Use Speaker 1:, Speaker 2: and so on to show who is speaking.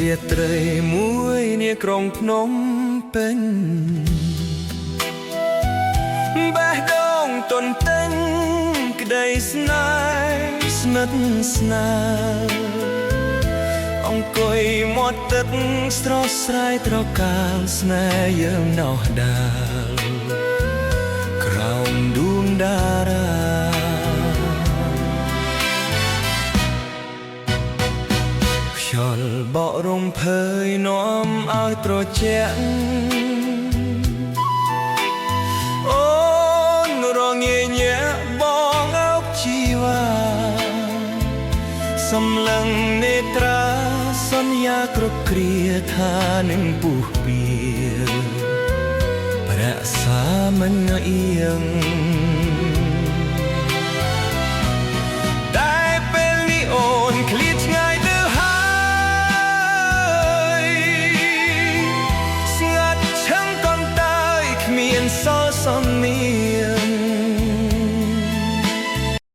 Speaker 1: ជាត្រីមួយនាក្រុងភ្នំពេញបេះដូងទន់ទិញក្តីស្នេហ៍ស្និទ្ធស្នាលអង្គុយមាត់ទឹកស្រស់ស្រាយត្រកាលស្នេហ៍យើងណោះដាលក្រោមដួងតារាខ្យល់បក់រំភើយនាំឲ្យត្រជាក់អូនរងាញាក់បងអោបជីវ៉ាសម្លឹងនេត្រាសន្យាគ្រប់គ្រាថានឹងពុះពៀរក្សាមិនអៀងតែពេលនេះអូនឃ្លាតឆ្ងាយទៅហើយស្ងាត់ឈឹងកន្តើយគ្មានសល់សំនៀង